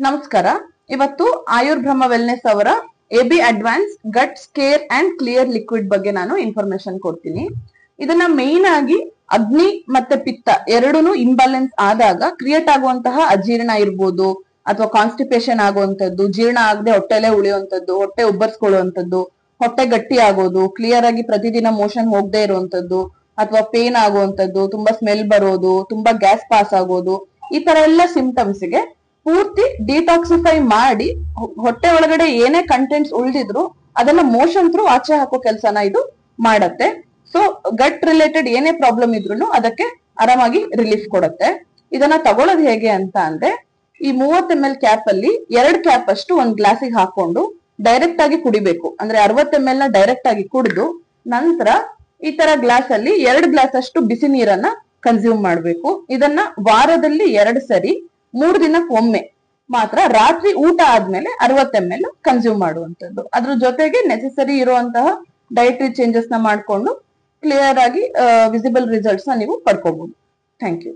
ನಮಸ್ಕಾರ. ಇವತ್ತು ಆಯುರ್ಬ್ರಹ್ಮ ವೆಲ್ನೆಸ್ ಅವರ AB advance gut scare and clear liquid ಬಗ್ಗೆ ನಾನು ಇನ್ಫಾರ್ಮೇಶನ್ ಕೊಡ್ತೀನಿ. ಇದನ್ನ ಮೇನ್ ಆಗಿ ಅಗ್ನಿ ಮತ್ತೆ ಪಿತ್ತ ಎರಡೂನು ಇಂಬ್ಯಾಲೆನ್ಸ್ ಆದಾಗ ಕ್ರಿಯೇಟ್ ಆಗುವಂತಹ ಅಜೀರ್ಣ ಇರ್ಬೋದು, ಅಥವಾ ಕಾನ್ಸ್ಟಿಪೇಷನ್ ಆಗುವಂತದ್ದು, ಜೀರ್ಣ ಆಗದೆ ಹೊಟ್ಟೆಲೆ ಉಳಿಯುವಂತದ್ದು, ಹೊಟ್ಟೆ ಉಬ್ಬರ್ಸ್ಕೊಳ್ಳುವಂತದ್ದು, ಹೊಟ್ಟೆ ಗಟ್ಟಿ ಆಗೋದು, ಕ್ಲಿಯರ್ ಆಗಿ ಪ್ರತಿದಿನ ಮೋಷನ್ ಹೋಗದೆ ಇರುವಂತದ್ದು, ಅಥವಾ ಪೇನ್ ಆಗುವಂತದ್ದು, ತುಂಬಾ ಸ್ಮೆಲ್ ಬರೋದು, ತುಂಬಾ ಗ್ಯಾಸ್ ಪಾಸ್ ಆಗೋದು, ಈ ತರ ಎಲ್ಲ ಸಿಂಪ್ಟಮ್ಸ್ ಗೆ ಪೂರ್ತಿ ಡಿಟಾಕ್ಸಿಫೈ ಮಾಡಿ ಹೊಟ್ಟೆ ಒಳಗಡೆ ಏನೇ ಕಂಟೆಂಟ್ಸ್ ಉಳಿದಿದ್ರು ಅದನ್ನ ಮೋಷನ್ ಥ್ರೂ ಆಚೆ ಹಾಕೋ ಕೆಲಸನ ಇದು ಮಾಡತ್ತೆ. ಸೊ ಗಟ್ ರಿಲೇಟೆಡ್ ಏನೇ ಪ್ರಾಬ್ಲಮ್ ಇದ್ರು ಅದಕ್ಕೆ ಆರಾಮಾಗಿ ರಿಲೀಫ್ ಕೊಡುತ್ತೆ. ಇದನ್ನ ತಗೊಳ್ಳೋದು ಹೇಗೆ ಅಂತ ಅಂದ್ರೆ, ಈ 30 ml ಕ್ಯಾಪ್ ಅಲ್ಲಿ 2 ಕ್ಯಾಪ್ ಅಷ್ಟು ಒಂದ್ ಗ್ಲಾಸಿಗೆ ಹಾಕೊಂಡು ಡೈರೆಕ್ಟ್ ಆಗಿ ಕುಡಿಬೇಕು. ಅಂದ್ರೆ 60 ml ನ ಡೈರೆಕ್ಟ್ ಆಗಿ ಕುಡಿದು ನಂತರ ಈ ತರ ಗ್ಲಾಸ್ ಅಲ್ಲಿ 2 ಗ್ಲಾಸ್ ಅಷ್ಟು ಬಿಸಿ ನೀರನ್ನ ಕನ್ಸ್ಯೂಮ್ ಮಾಡ್ಬೇಕು. ಇದನ್ನ ವಾರದಲ್ಲಿ 2 ಸರಿ 3 ದಿನಕ್ಕೊಮ್ಮೆ ಮಾತ್ರ ರಾತ್ರಿ ಊಟ ಆದ್ಮೇಲೆ 60 ml ಕನ್ಸ್ಯೂಮ್ ಮಾಡುವಂತದ್ದು. ಅದ್ರ ಜೊತೆಗೆ ನೆಸೆಸರಿ ಇರುವಂತಹ ಡಯಟರಿ ಚೇಂಜಸ್ ನ ಮಾಡ್ಕೊಂಡು ಕ್ಲಿಯರ್ ಆಗಿ ವಿಸಿಬಲ್ ರಿಸಲ್ಟ್ಸ್ ನ ನೀವು ಪಡ್ಕೋಬಹುದು. Thank you.